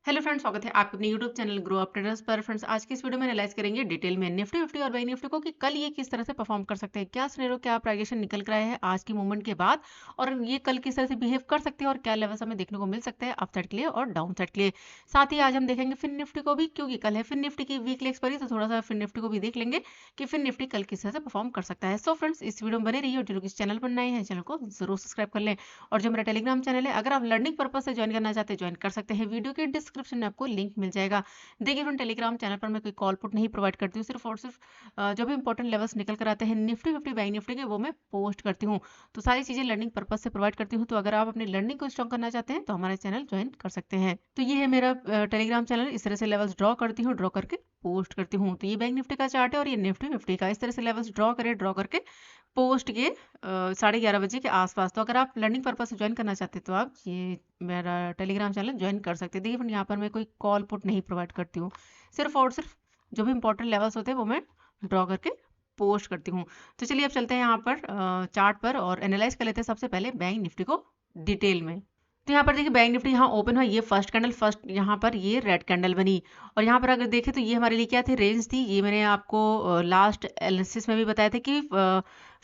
Hello friends, स्वागत है आपके अपने YouTube channel grow up traders पर। फ्रेंड्स, आज की इस वीडियो में एनालाइज करेंगे डिटेल में निफ्टी फिफ्टी और बैंक निफ्टी को कि कल ये किस तरह से परफॉर्म कर सकते हैं, क्या सिनेरियो, क्या प्राइजेशन निकल कर आया है आज की मूवमेंट के बाद, और ये कल किस तरह से बिहेव कर सकते हैं और क्या लेवल्स हमें देखने को मिल सकते हैं अप साइड के लिए और डाउन साइड के लिए। साथ ही आज हम देखेंगे फिन निफ्टी को भी, क्योंकि कल है फिन निफ्टी की वीकली एक्सपायरी, तो थोड़ा सा फिन निफ्टी को भी देख लेंगे कि फिन निफ्टी कल किस तरह से परफॉर्म कर सकता है। सो फ्रेंड्स, इस वीडियो में बने रहिए और जो लोग इस चैनल पर नए हैं चैनल को जरूर सब्सक्राइब कर लें। और जो मेरा टेलीग्राम चैनल है, अगर आप लर्निंग पर्पज से ज्वाइन करना चाहते हैं ज्वाइन कर सकते हैं, वीडियो के डिस्क्रिप्शन में आपको लिंक मिल जाएगा। देखिए फ्रेंड, टेलीग्राम चैनल पर मैं कोई कॉल पुट नहीं प्रोवाइड करती हूँ, सिर्फ और सिर्फ जो भी इंपॉर्टेंट लेवल्स निकल कर आते हैं निफ्टी फिफ्टी बैंक निफ्टी के, वो मैं पोस्ट करती हूँ। तो सारी चीजें लर्निंग पर्पज से प्रोवाइड करती हूँ। तो अगर आप अपनी लर्निंग को स्ट्रॉन्ग करना चाहते हैं तो हमारा चैनल ज्वाइन कर सकते हैं। तो ये है मेरा टेलीग्राम चैनल। इस तरह से लेवल्स ड्रॉ करती हूँ, ड्रॉ करके पोस्ट करती हूँ। तो ये बैंक निफ्टी का चार्ट है और ये निफ्टी फिफ्टी का। इस तरह से लेवल्स ड्रॉ करके पोस्ट के 11:30 बजे के आसपास। तो अगर आप लर्निंग पर्पज से ज्वाइन करना चाहते हैं तो आप ये मेरा टेलीग्राम चैनल ज्वाइन कर सकते हैं। देखिए फ्रेंड, यहाँ पर मैं कोई कॉल पुट नहीं प्रोवाइड करती हूँ, सिर्फ और सिर्फ जो भी इंपॉर्टेंट लेवल्स होते हैं वो मैं ड्रॉ करके पोस्ट करती हूँ। तो चलिए अब चलते हैं यहाँ पर चार्ट पर और एनालाइज कर लेते हैं सबसे पहले बैंक निफ्टी को डिटेल में। तो यहाँ पर देखिए बैंक निफ्टी यहाँ ओपन हुआ, ये फर्स्ट कैंडल, फर्स्ट यहाँ पर ये रेड कैंडल बनी। और यहाँ पर अगर देखें तो ये हमारे लिए क्या थे, रेंज थी। ये मैंने आपको लास्ट एनालिसिस में भी बताया था कि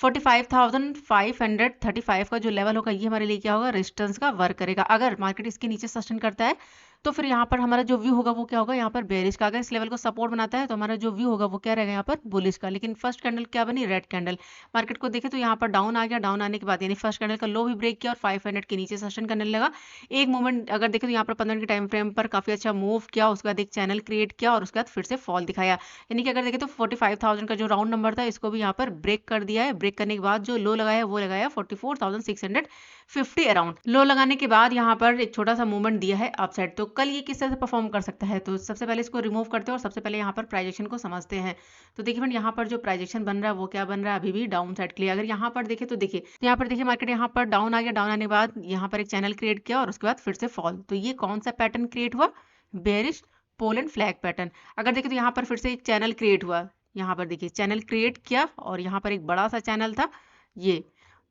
45,535 का जो लेवल होगा ये हमारे लिए क्या होगा, रेजिस्टेंस का वर्क करेगा। अगर मार्केट इसके नीचे सस्टेन करता है तो फिर यहाँ पर हमारा जो व्यू होगा वो क्या होगा, यहाँ पर बेरिश का। अगर इस लेवल को सपोर्ट बनाता है तो हमारा जो व्यू होगा वो क्या रहेगा, यहाँ पर बुलिश का। लेकिन फर्स्ट कैंडल क्या बनी, रेड कैंडल। मार्केट को देखे तो यहाँ पर डाउन आ गया, डाउन आने के बाद यानी फर्स्ट कैंडल का लो भी ब्रेक किया और 500 के नीचे सस्टेन करने लगा। एक मूवमेंट अगर देखें तो यहाँ पर 15 मिनट के टाइम फ्रेम पर काफी अच्छा मूव किया, उसके बाद एक चैनल क्रिएट किया और उसके बाद फिर से फॉल दिखाया। यानी कि अगर देखें तो 45,000 का जो राउंड नंबर था इसको भी यहाँ पर ब्रेक कर दिया है। ब्रेक करने के बाद जो लो लगाया वो लगाया 44,650 अराउंड। लो लगाने के बाद यहाँ पर एक छोटा सा मूवमेंट दिया है अपसाइड। तो कल ये किस तरह से परफॉर्म कर सकता है, तो सबसे पहले इसको रिमूव करते हैं और सबसे पहले यहाँ पर प्राइजेक्शन को समझते हैं। तो देखिए फ्रेंड, यहाँ पर जो प्राइजेक्शन बन रहा है वो क्या बन रहा है, अभी भी डाउन साइड के लिए। अगर यहाँ पर देखें तो देखिए यहाँ पर देखिए मार्केट यहाँ पर डाउन आ गया, डाउन आने के बाद यहाँ पर एक चैनल क्रिएट किया और उसके बाद फिर से फॉल। तो ये कौन सा पैटर्न क्रिएट हुआ, bearish pole and flag pattern. अगर देखें तो यहाँ पर फिर से एक चैनल क्रिएट हुआ, यहाँ पर देखिए चैनल क्रिएट किया और यहाँ पर एक बड़ा सा चैनल था। ये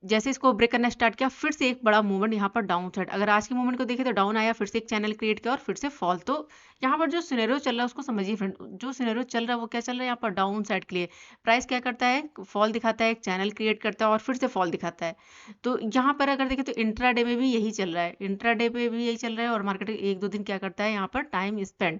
जैसे इसको ब्रेक करना स्टार्ट किया फिर से एक बड़ा मूवमेंट यहाँ पर डाउन साइड। अगर आज की मूवमेंट को देखें तो डाउन आया, फिर से एक चैनल क्रिएट किया और फिर से फॉल। तो यहाँ पर जो सिनेरियो चल रहा है उसको समझिए फ्रेंड। जो सिनेरियो चल रहा है वो क्या चल रहा है, यहाँ पर डाउन साइड के लिए प्राइस क्या करता है, फॉल दिखाता है, एक चैनल क्रिएट करता है और फिर से फॉल दिखाता है। तो यहाँ पर अगर देखें तो इंट्राडे में भी यही चल रहा है, इंट्राडे पे भी यही चल रहा है और मार्केट एक दो दिन क्या करता है यहाँ पर टाइम स्पेंड।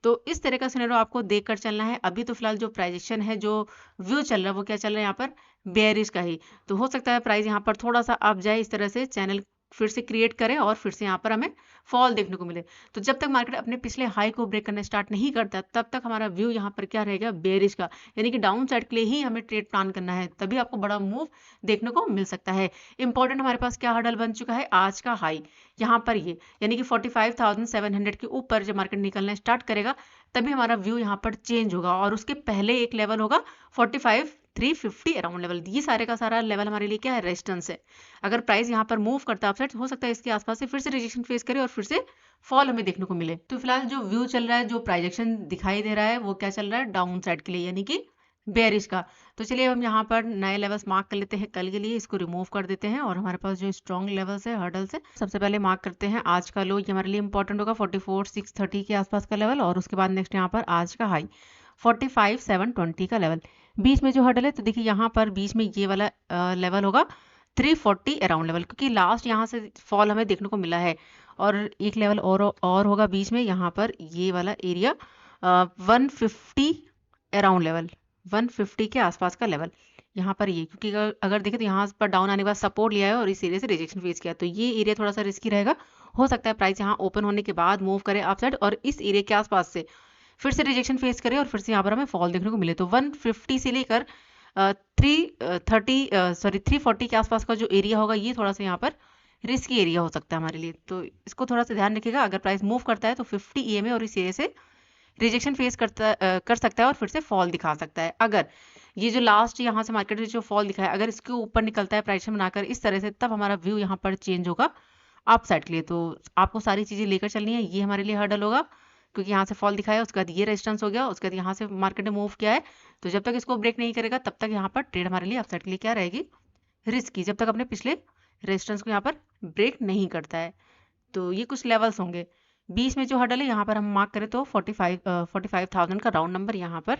तो इस तरह का सिनेरियो आपको देखकर चलना है। अभी तो फिलहाल जो प्राइजेक्शन है, जो व्यू चल रहा है वो क्या चल रहा है, यहाँ पर बेयरिश का ही। तो हो सकता है प्राइस यहाँ पर थोड़ा सा अप जाए, इस तरह से चैनल फिर से क्रिएट करें और फिर से यहाँ पर हमें फॉल देखने को मिले। तो जब तक मार्केट अपने पिछले हाई को ब्रेक करना स्टार्ट नहीं करता तब तक हमारा व्यू यहाँ पर क्या रहेगा, बेयरिश का। यानी कि डाउन साइड के लिए ही हमें ट्रेड प्लान करना है, तभी आपको बड़ा मूव देखने को मिल सकता है। इंपॉर्टेंट हमारे पास क्या हर्डल बन चुका है, आज का हाई यहाँ पर ये, यानी कि 45,700 के ऊपर जब मार्केट निकलना स्टार्ट करेगा तभी हमारा व्यू यहाँ पर चेंज होगा। और उसके पहले एक लेवल होगा 45,350 अराउंड लेवल। ये सारे का सारा लेवल हमारे लिए क्या है, रेजिस्टेंस है। अगर प्राइस यहाँ पर मूव करता है अपसाइड, हो सकता है इसके आसपास से फिर से रिजेक्शन फेस करे और फिर से फॉल हमें देखने को मिले। तो फिलहाल जो व्यू चल रहा है, जो प्राइजेक्शन दिखाई दे रहा है वो क्या चल रहा है, डाउन साइड के लिए, यानी कि बेयरिश का। तो चलिए हम यहाँ पर नए लेवल्स मार्क कर लेते हैं कल के लिए, इसको रिमूव कर देते हैं और हमारे पास जो स्ट्रॉन्ग लेवल्स है, हर्डल्स है, सबसे पहले मार्क करते हैं आज का लो। ये हमारे लिए इंपॉर्टेंट होगा 44,630 के आसपास का लेवल और उसके बाद नेक्स्ट यहाँ पर आज का हाई 45,720 का लेवल। बीच में जो हर्डल है तो देखिए यहाँ पर बीच में ये वाला लेवल होगा 340 अराउंड लेवल, क्योंकि लास्ट यहाँ से फॉल हमें देखने को मिला है। और एक लेवल और होगा बीच में, यहाँ पर ये वाला एरिया 150 अराउंड लेवल, 150 के आसपास का लेवल यहाँ पर ये। क्योंकि अगर देखें तो यहाँ पर डाउन आने के बाद सपोर्ट लिया है और इस एरिया से रिजेक्शन फेस किया, तो ये एरिया थोड़ा सा रिस्की रहेगा। हो सकता है प्राइस यहाँ ओपन होने के बाद मूव करे अपसाइड और इस एरिया के आसपास से फिर से रिजेक्शन फेस करे और फिर से यहाँ पर हमें फॉल देखने को मिले। तो 150 से लेकर 340 के आसपास का जो एरिया होगा ये थोड़ा सा यहाँ पर रिस्की एरिया हो सकता है हमारे लिए। तो इसको थोड़ा सा ध्यान रखिएगा। अगर प्राइस मूव करता है तो 50 EMA और इस एरिया से रिजेक्शन फेस कर सकता है और फिर से फॉल दिखा सकता है। अगर ये जो लास्ट यहाँ से मार्केट में जो फॉल दिखा है अगर इसके ऊपर निकलता है प्राइस बनाकर इस तरह से, तब हमारा व्यू यहाँ पर चेंज होगा अप साइड के लिए। तो आपको सारी चीजें लेकर चलनी है। ये हमारे लिए हर्डल होगा क्योंकि यहाँ से फॉल दिखाया, उसके बाद ये रेजिस्टेंस हो गया, उसके बाद यहाँ से मार्केट ने मूव किया है। तो जब तक इसको ब्रेक नहीं करेगा तब तक यहाँ पर ट्रेड हमारे लिए अप साइड के लिए क्या रहेगी, रिस्की, जब तक अपने पिछले रेजिस्टेंस को यहाँ पर ब्रेक नहीं करता है। तो ये कुछ लेवल्स होंगे बीच में जो हर्डल है यहाँ पर हम मार्क करें तो 45,000 का राउंड नंबर, यहाँ पर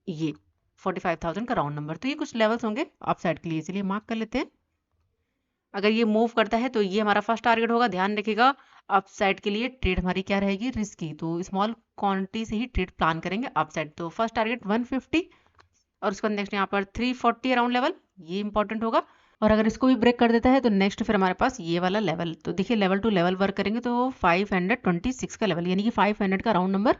ये 45,000 का राउंड नंबर। तो ये कुछ लेवल्स होंगे अप साइड के लिए, चलिए मार्क कर लेते हैं। अगर ये मूव करता है तो ये हमारा फर्स्ट टारगेट होगा। ध्यान रखिएगा अप साइड के लिए ट्रेड हमारी क्या रहेगी, रिस्की, तो स्मॉल क्वांटिटी से ही ट्रेड प्लान करेंगे अप साइड। तो फर्स्ट टारगेट 150 और उसके बाद नेक्स्ट यहाँ पर 340 अराउंड लेवल, ये इंपॉर्टेंट होगा। और अगर इसको भी ब्रेक कर देता है तो नेक्स्ट फिर हमारे पास ये वाला लेवल, तो देखिए लेवल टू लेवल वर्क करेंगे तो 526 का लेवल, यानी कि 500 का राउंड नंबर,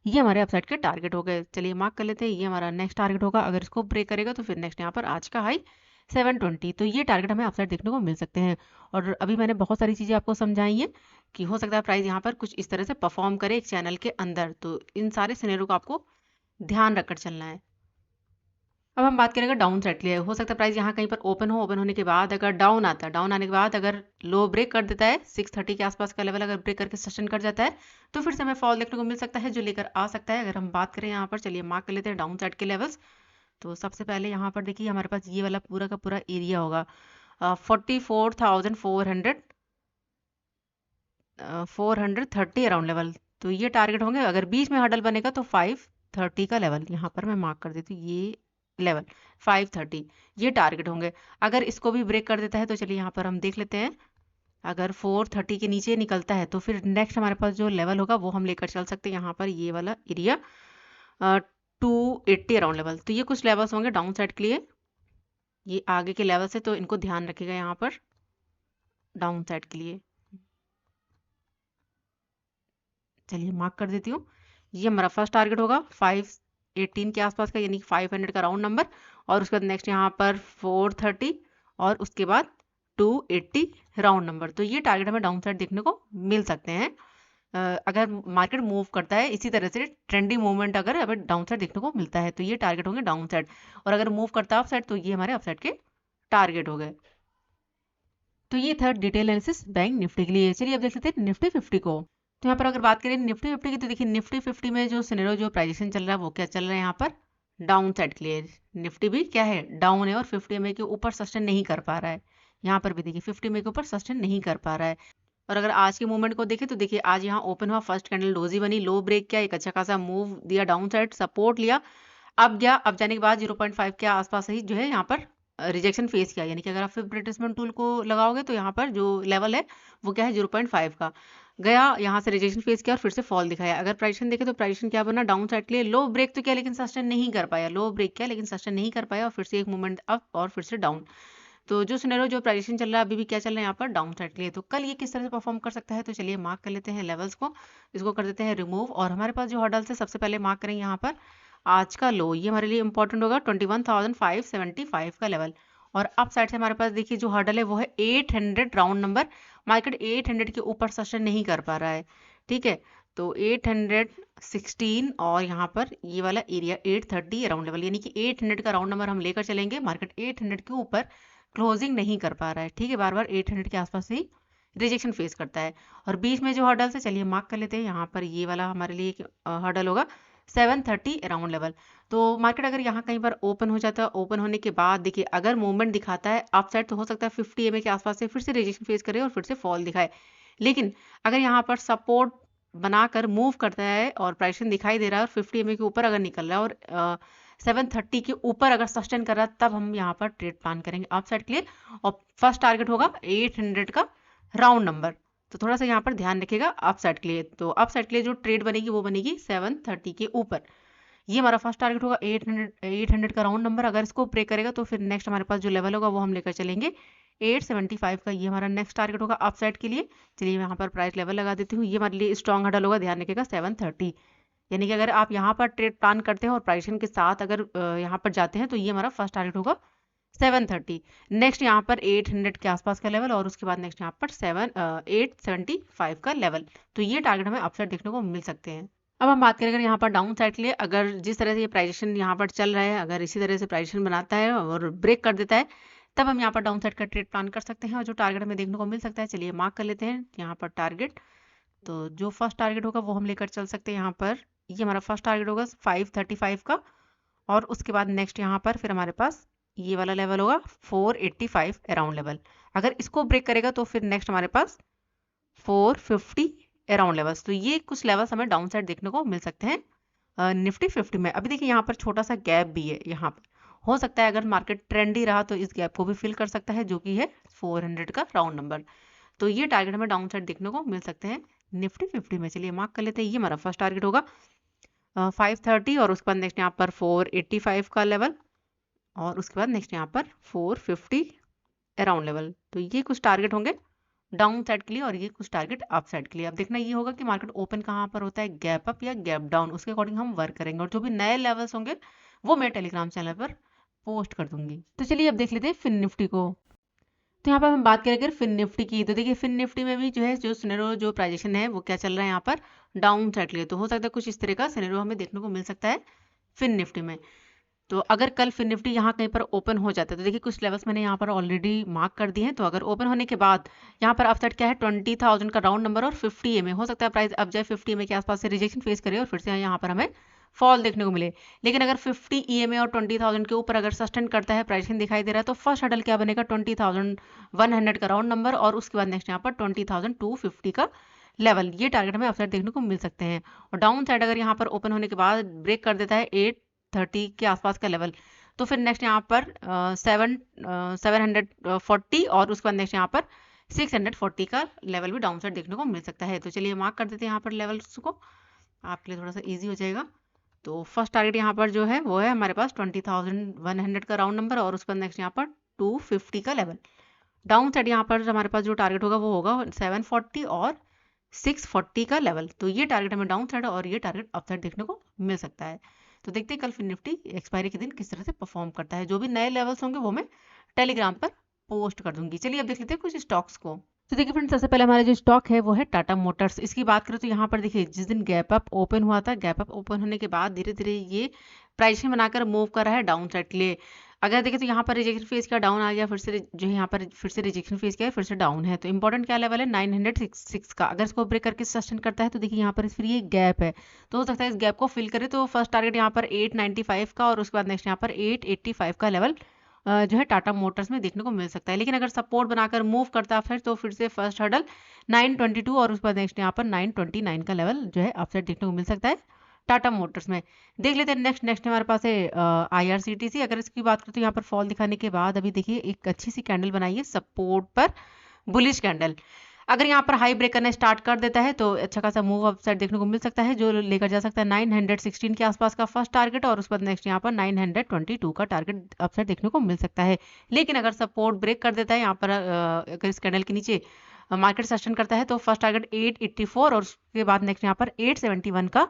ये हमारे अपसाइड के टारगेट हो गए। चलिए मार्क कर लेते हैं, ये हमारा नेक्स्ट टारगेट होगा। अगर इसको ब्रेक करेगा तो फिर नेक्स्ट यहाँ पर आज का हाई 720, तो ये टारगेट हमें अपसाइड देखने को मिल सकते हैं। और अभी मैंने बहुत सारी चीज़ें आपको समझाई हैं कि हो सकता है प्राइस यहाँ पर कुछ इस तरह से परफॉर्म करे एक चैनल के अंदर, तो इन सारे सिनेरियो को आपको ध्यान रखकर चलना है। अब हम बात करेंगे डाउन साइड के लिए। हो सकता है प्राइस यहाँ कहीं पर ओपन हो, ओपन होने के बाद अगर डाउन आता है, डाउन आने के बाद अगर लो ब्रेक कर देता है 630 के आसपास का लेवल अगर ब्रेक करके सस्टेन कर जाता है तो फिर से हमें फॉल देखने को मिल सकता है जो लेकर आ सकता है। अगर हम बात करें यहाँ पर, चलिए मार्क कर लेते हैं डाउन साइड के लेवल्स। तो सबसे पहले यहाँ पर देखिए हमारे पास ये वाला पूरा का पूरा एरिया होगा 44,400 430 अराउंड लेवल, तो ये टारगेट होंगे। अगर बीच में हडल बनेगा तो 530 का लेवल, यहाँ पर मैं मार्क कर देती हूँ, ये लेवल 530 ये टारगेट होंगे। अगर इसको भी ब्रेक कर देता है तो चलिए यहाँ पर हम देख लेते हैं। अगर 430 के नीचे निकलता है तो फिर नेक्स्ट हमारे पास जो लेवल होगा वो हम लेकर चल सकते हैं, यहाँ पर ये वाला एरिया 280 अराउंड लेवल। तो ये कुछ लेवल्स होंगे डाउन साइड के लिए, ये आगे के लेवल से, तो इनको ध्यान रखिएगा यहाँ पर डाउन साइड के लिए। चलिए मार्क कर देती हूँ, ये हमारा फर्स्ट टारगेट होगा 518 के आसपास का, यानी कि 500 का राउंड नंबर। और उसके बाद नेक्स्ट यहाँ पर 430 और उसके बाद 280 राउंड नंबर, तो ये टारगेट हमें डाउन साइड देखने को मिल सकते हैं। अगर मार्केट मूव करता है इसी तरह से ट्रेंडी मूवमेंट अगर हमें डाउन साइड देखने को मिलता है तो ये टारगेट होंगे डाउन साइड। और अगर मूव करता है अप साइड तो ये हमारे अप साइड के टारगेट हो गए। तो ये था डिटेल एनालिसिस बैंक निफ्टी के लिए। चलिए अब देख लेते हैं निफ्टी 50 को। तो यहाँ पर अगर बात करें निफ्टी 50 की, तो देखिए निफ्टी 50 में जो सिनेरियो जो प्राइजेशन चल रहा है वो क्या चल रहा है, यहाँ पर डाउन साइड के लिए निफ्टी भी क्या है, डाउन है और 50 में के ऊपर सस्टेन नहीं कर पा रहा है। यहाँ पर भी देखिए 50 में के ऊपर सस्टेन नहीं कर पा रहा है। और अगर आज के मूवमेंट को देखें तो देखिए आज यहाँ ओपन हुआ, फर्स्ट कैंडल डोजी बनी, लो ब्रेक किया, एक अच्छा खासा मूव दिया डाउन साइड, सपोर्ट लिया, अब गया, अब जाने के बाद 0.5 के आसपास ही जो है यहाँ पर रिजेक्शन फेस किया। यानी कि अगर आप फिर रिट्रेसमेंट टूल को लगाओगे तो यहाँ पर जो लेवल है वो क्या है 0.5 का, गया यहाँ से रिजेक्शन फेस किया और फिर से फॉल दिखाया। अगर प्राइसेशन देखे तो प्राइसेशन क्या बना, डाउन साइड के लिए लो ब्रेक तो किया लेकिन सस्टेन नहीं कर पाया, लो ब्रेक किया लेकिन सस्टेन नहीं कर पाया और फिर से एक मूवमेंट अप और फिर से डाउन। तो जो सिनेरियो जो प्राइसेशन चल रहा है अभी भी क्या चल रहा है यहाँ पर डाउन साइड के लिए। तो कल ये किस तरह से परफॉर्म कर सकता है, तो चलिए मार्क कर लेते हैं लेवल्स को, इसको कर देते हैं रिमूव। और हमारे पास जो हर्डल्स है सबसे पहले मार्क करेंगे यहाँ पर आज का लो, ये हमारे लिए इंपॉर्टेंट होगा 21,575 का लेवल। और अप साइड से हमारे पास देखिए जो हर्डल है वो है 800 राउंड नंबर, मार्केट 800 के ऊपर सस्टेन नहीं कर पा रहा है, ठीक है। तो 816 और यहाँ पर ये वाला एरिया 830 राउंड लेवल, यानी कि 800 का राउंड नंबर हम लेकर चलेंगे। मार्केट 800 के ऊपर क्लोजिंग नहीं कर पा रहा है, ठीक है, बार बार 800 के आसपास ही रिजेक्शन फेस करता है। और बीच में जो हर्डल से चलिए मार्क कर लेते हैं, यहाँ पर ये वाला हमारे लिए हर्डल होगा 730 अराउंड लेवल। तो मार्केट अगर यहाँ कहीं पर ओपन हो जाता है, ओपन होने के बाद देखिए अगर मूवमेंट दिखाता है अप साइड तो हो सकता है 50 EMA के आसपास से फिर से रिजेक्शन फेस करे और फिर से फॉल दिखाए। लेकिन अगर यहाँ पर सपोर्ट बनाकर मूव करता है और प्राइसिंग दिखाई दे रहा है और 50 EMA के ऊपर अगर निकल रहा है और 730 के ऊपर अगर सस्टेन कर रहा है तब हम यहाँ पर ट्रेड प्लान करेंगे अप साइड के लिए। और फर्स्ट टारगेट होगा 800 का राउंड नंबर, तो थोड़ा सा यहाँ पर ध्यान रखिएगा अप साइड के लिए। तो अप साइड के लिए जो ट्रेड बनेगी वो बनेगी 730 के ऊपर, ये हमारा फर्स्ट टारगेट होगा 800 का राउंड नंबर। अगर इसको ब्रेक करेगा तो फिर नेक्स्ट हमारे पास जो लेवल होगा वो हम लेकर चलेंगे 875 का, ये हमारा नेक्स्ट टारगेट होगा अप साइड के लिए। चलिए यहाँ पर प्राइस लेवल लगा देती हूँ, ये हमारे लिए स्ट्रॉन्ग हडल होगा, ध्यान रखिएगा 730। यानी कि अगर आप यहाँ पर ट्रेड प्लान करते हैं और प्राइसिंग के साथ अगर यहाँ पर जाते हैं तो ये हमारा फर्स्ट टारगेट होगा 730। नेक्स्ट यहाँ पर 800 के आसपास का लेवल और उसके बाद नेक्स्ट यहाँ पर 875 का लेवल, तो ये टारगेट हमें अपसाइड देखने को मिल सकते हैं। अब हम बात करें अगर यहाँ पर डाउन साइड के लिए, अगर जिस तरह से ये प्राइजेशन यहाँ पर चल रहा है अगर इसी तरह से प्राइजेशन बनाता है और ब्रेक कर देता है तब हम यहाँ पर डाउन साइड का ट्रेड प्लान कर सकते हैं और जो टारगेट हमें देखने को मिल सकता है चलिए मार्क कर लेते हैं यहाँ पर टारगेट। तो जो फर्स्ट टारगेट होगा वो हम लेकर चल सकते हैं, यहाँ पर ये हमारा फर्स्ट टारगेट होगा 535 का और उसके बाद नेक्स्ट यहाँ पर फिर हमारे पास ये वाला लेवल होगा 485 अराउंड लेवल। अगर इसको ब्रेक करेगा तो फिर नेक्स्ट हमारे पास 450 अराउंड लेवल्स। तो ये कुछ लेवल्स हमें डाउन साइड देखने को मिल सकते हैं निफ्टी 50 में। अभी देखिए यहाँ पर छोटा सा गैप भी है, यहाँ पर हो सकता है अगर मार्केट ट्रेंडी रहा तो इस गैप को भी फिल कर सकता है, जो कि है 400 का राउंड नंबर। तो ये टारगेट हमें डाउन साइड देखने को मिल सकते हैं निफ्टी 50 में। चलिए मार्क कर लेते हैं, ये हमारा फर्स्ट टारगेट होगा 530, और उसके बाद नेक्स्ट यहाँ पर 485 का लेवल, और उसके बाद नेक्स्ट यहाँ पर 450 अराउंड लेवल। तो ये कुछ टारगेट होंगे डाउन साइड के लिए, और ये कुछ टारगेट अप साइड के लिए। अब देखना ये होगा कि मार्केट ओपन कहाँ पर होता है, गैप अप या गैप डाउन, उसके अकॉर्डिंग हम वर्क करेंगे। और जो भी नए लेवल्स होंगे वो मैं टेलीग्राम चैनल पर पोस्ट कर दूंगी। तो चलिए अब देख लेते हैं फिन निफ्टी को। तो यहाँ पर हम बात करें अगर फिन निफ्टी की, तो देखिए फिन निफ्टी में भी जो है जो सिनेरियो जो प्राइजेशन है वो क्या चल रहा है यहाँ पर डाउन साइड के लिए। तो हो सकता है कुछ इस तरह का सिनेरियो हमें देखने को मिल सकता है फिन निफ्टी में। तो अगर कल फिन निफ्टी यहाँ कहीं पर ओपन हो जाता है, तो देखिए कुछ लेवल्स मैंने यहाँ पर ऑलरेडी मार्क कर दिए हैं। तो अगर ओपन होने के बाद यहाँ पर अपसाइड क्या है 20,000 का राउंड नंबर और 50 EMA, हो सकता है प्राइस अब जाए 50 EMA के आसपास से रिजेक्शन फेस करे और फिर से यहाँ पर हमें फॉल देखने को मिले। लेकिन अगर 50 EMA और 20,000 के ऊपर अगर सस्टेन करता है, प्राइसिंग दिखाई दे रहा है, तो फर्स्ट हडल क्या बनेगा 20,100 का राउंड नंबर, और उसके बाद नेक्स्ट यहाँ पर 20,250 का लेवल। ये टारगेट हमें अपसाइड देखने को मिल सकते हैं। और डाउन साइड अगर यहाँ पर ओपन होने के बाद ब्रेक कर देता है 830 के आसपास का लेवल, तो फिर नेक्स्ट यहाँ पर 740, और उसके बाद नेक्स्ट यहाँ पर 640 का लेवल भी डाउन साइड देखने को मिल सकता है। तो चलिए मार्क कर देते हैं यहाँ पर लेवल्स को, आपके लिए थोड़ा सा इजी हो जाएगा। तो फर्स्ट टारगेट यहाँ पर जो है वो है हमारे पास 20,100 का राउंड नंबर, और उसके बाद नेक्स्ट यहाँ पर 250 का लेवल। डाउन साइड यहाँ पर हमारे पास जो टारगेट होगा वो होगा 740 और 640 का लेवल। तो ये टारगेट हमें डाउन साइड और ये टारगेट अप साइड देखने को मिल सकता है। तो देखते हैं कल फिर निफ्टी एक्सपायरी के दिन किस तरह से परफॉर्म करता है। जो भी नए लेवल्स होंगे वो मैं टेलीग्राम पर पोस्ट कर दूंगी। चलिए अब देख लेते हैं कुछ स्टॉक्स को। तो देखिए फ्रेंड्स, सबसे पहले हमारा जो स्टॉक है वो है टाटा मोटर्स। इसकी बात करें तो यहाँ पर देखिए जिस दिन गैप अप ओपन हुआ था, गैप अप ओपन होने के बाद धीरे धीरे ये प्राइसिंग बनाकर मूव कर रहा है डाउन साइड के लिए। अगर देखें तो यहाँ पर रिजेक्शन फेज का डाउन आ गया, फिर से जो है यहाँ पर फिर से रिजेक्शन फेज क्या है, फिर से डाउन है। तो इंपॉर्टेंट क्या लेवल है 906 का। अगर इसको ब्रेक करके सस्टेन करता है तो देखिए यहाँ पर फिर ये गैप है, तो हो सकता है इस गैप को फिल करे। तो फर्स्ट टारगेट यहाँ पर 895 का, और उसके बाद नेक्स्ट यहाँ पर 885 का लेवल जो है टाटा मोटर्स में देखने को मिल सकता है। लेकिन अगर सपोर्ट बनाकर मूव करता है तो फिर से फर्स्ट हर्डल 922, और उसके बाद नेक्स्ट यहाँ पर 929 का लेवल जो है अपसाइड देखने को मिल सकता है टाटा मोटर्स में। देख लेते हैं नेक्स्ट हमारे पास है IRCTC। अगर इसकी बात करें तो यहाँ पर फॉल दिखाने के बाद अभी देखिए एक अच्छी सी कैंडल बनाई है सपोर्ट पर, बुलिश कैंडल। अगर यहाँ पर हाई ब्रेक करना स्टार्ट कर देता है तो अच्छा खासा मूव अप साइड देखने को मिल सकता है, जो लेकर जा सकता है 916 के आसपास का फर्स्ट टारगेट, और उसके बाद नेक्स्ट यहाँ पर 922 का टारगेट अप साइड देखने को मिल सकता है। लेकिन अगर सपोर्ट ब्रेक कर देता है यहाँ पर अगर इस कैंडल के नीचे मार्केट सस्टेन करता है, तो फर्स्ट टारगेट 884, और उसके बाद नेक्स्ट यहाँ पर 871 का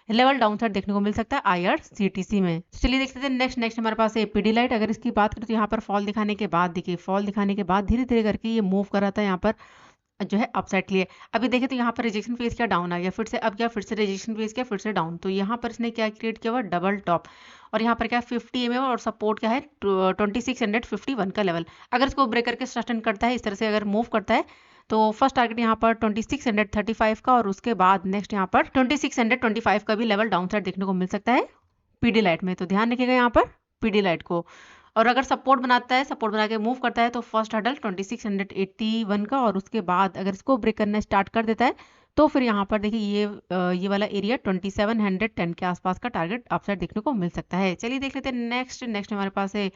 लेवल डाउन साइड देखने को मिल सकता है IRCTC में। तो चलिए देख लेते हैं नेक्स्ट हमारे पास है पीडीलाइट। अगर इसकी बात करें तो यहाँ पर फॉल दिखाने के बाद देखिए फॉल दिखाने के बाद धीरे धीरे करके ये मूव कर रहा था यहाँ पर जो है अपसाइड के लिए। अभी देखें तो यहाँ पर रिजेक्शन फेज क्या डाउन आ गया, फिर से अब क्या फिर से रिजेक्शन फेज क्या फिर से डाउन। तो यहाँ पर इसने क्या क्रिएट किया हुआ डबल टॉप, और यहाँ पर क्या 50 EMA और सपोर्ट क्या है 2651 का लेवल। अगर इसको ब्रेक करके सस्टेन करता है, इस तरह से अगर मूव करता है, तो फर्स्ट टारगेट यहाँ पर 2635 का, और उसके बाद नेक्स्ट यहाँ पर 2625 का भी लेवल डाउन साइड देखने को मिल सकता है पीडीलाइट में। तो ध्यान रखिएगा यहाँ पर पीडीलाइट को। और अगर सपोर्ट बनाता है, सपोर्ट बना के मूव करता है, तो फर्स्ट हडल 2681 का, और उसके बाद अगर इसको ब्रेक करना स्टार्ट कर देता है तो फिर यहाँ पर देखिए ये वाला एरिया 2710 के आसपास का टारगेट अपसाइड देखने को मिल सकता है। चलिए देख लेते हैं नेक्स्ट हमारे पास है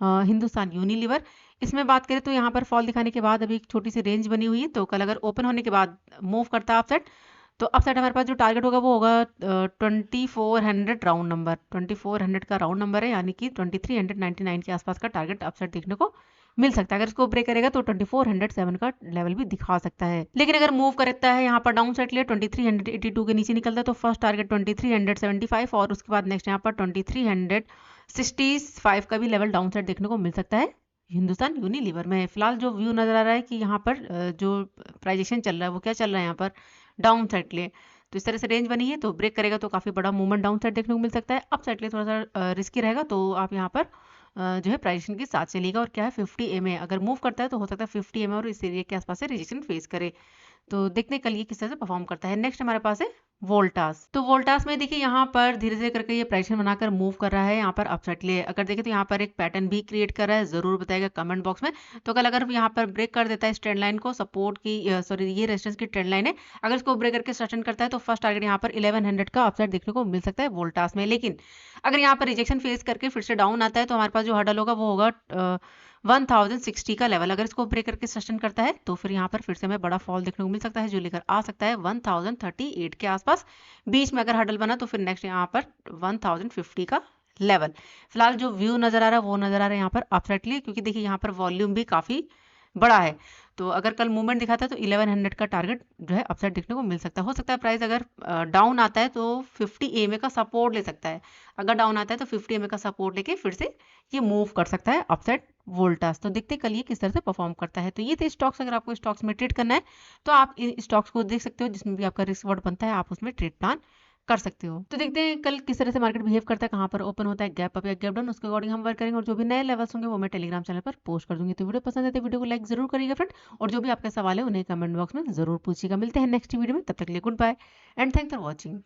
हिंदुस्तान यूनिलीवर। इसमें बात करें तो यहाँ पर फॉल दिखाने के बाद अभी एक छोटी सी रेंज बनी हुई है, तो कल अगर ओपन होने के बाद मूव करता है अपसाइड, तो अपसाइड हमारे पास जो टारगेट होगा वो होगा 2400 राउंड नंबर, 2400 का राउंड नंबर है, यानी कि 2399 के आसपास का टारगेट अपसाइड देखने को मिल सकता है। अगर इसको ब्रेक करेगा तो 2407 का लेवल भी दिखा सकता है। लेकिन अगर मूव करता है यहाँ पर डाउन साइड के लिए 2382 के नीचे निकलता है, तो फर्स्ट टारगेट 2375, और उसके बाद नेक्स्ट यहाँ पर 2365 का भी लेवल डाउन साइड देखने को मिल सकता है हिंदुस्तान यूनिलीवर में। फिलहाल जो व्यू नजर आ रहा है कि यहाँ पर जो प्राइजेशन चल रहा है वो क्या चल रहा है यहाँ पर डाउन साइड के लिए। तो इस तरह से रेंज बनी है, तो ब्रेक करेगा तो काफी बड़ा मूवमेंट डाउन साइड देखने को मिल सकता है। अप साइड के लिए थोड़ा सा रिस्की रहेगा, तो आप यहाँ पर जो है प्राइजेशन के साथ चलिएगा। और क्या है 50 EMA अगर मूव करता है तो हो सकता है 50 EMA और इस एरिया के आसपास से रिजेक्शन फेस करे। तो देखते हैं कल ये किस तरह से परफॉर्म करता है। नेक्स्ट हमारे पास है वोल्टास। तो वोल्टास में देखिए यहाँ पर धीरे धीरे करके ये प्राइस बनाकर मूव कर रहा है यहाँ पर अपसाइड के लिए। अगर देखें तो यहाँ पर एक पैटर्न भी क्रिएट कर रहा है, जरूर बताएगा कमेंट बॉक्स में। तो कल अगर यहाँ पर ब्रेक कर देता है इस ट्रेंड लाइन को, सपोर्ट की सॉरी ये रेजिस्टेंस की ट्रेंड लाइन है, अगर इसको ब्रेक करके सस्टेन करता है तो फर्स्ट टारगेट यहाँ पर 1100 का अपसाइड देखने को मिल सकता है वोल्टास में। लेकिन अगर यहाँ पर रिजेक्शन फेस करके फिर से डाउन आता है तो हमारे पास जो हर्डल होगा वो होगा 1060 का लेवल। अगर इसको ब्रेक करके सस्टेन करता है तो फिर यहाँ पर फिर से हमें बड़ा फॉल देखने को मिल सकता है, जो लेकर आ सकता है 1038 के आसपास। बीच में अगर हर्डल बना तो फिर नेक्स्ट यहाँ पर 1050 का लेवल। फिलहाल जो व्यू नजर आ रहा है वो नजर आ रहा है यहाँ पर अपसाइड के लिए, क्योंकि देखिए यहाँ पर वॉल्यूम भी काफी बड़ा है। तो अगर कल मूवमेंट दिखाता है तो 1100 का टारगेट जो है अपसाइड देखने को मिल सकता है। हो सकता है प्राइस अगर डाउन आता है तो 50 EMA का सपोर्ट ले सकता है। अगर डाउन आता है तो 50 EMA का सपोर्ट लेके फिर से ये मूव कर सकता है अपसाइड वोल्टास। तो देखते हैं कल ये किस तरह से परफॉर्म करता है। तो ये थे स्टॉक्स। अगर आपको स्टॉक्स में ट्रेड करना है तो आप इन स्टॉक्स को देख सकते हो, जिसमें भी आपका रिस्क वर्ड बनता है आप उसमें ट्रेड प्लान कर सकते हो। तो देखते हैं कल किस तरह से मार्केट बिहेव करता है, कहाँ पर ओपन होता है, गैप अप या गैप डाउन, उसके अकॉर्डिंग हम वर्क करेंगे। और जो भी नए लेवल्स होंगे वो मैं टेलीग्राम चैनल पर पोस्ट कर दूंगी। तो वीडियो पसंद है तो वीडियो को लाइक जरूर करिएगा फ्रेंड, और जो भी आपके सवाल है उन्हें कमेंट बॉक्स में जरूर पूछिएगा। मिलते हैं नेक्स्ट वीडियो में, तब तक के लिए goodbye and thanks for watching.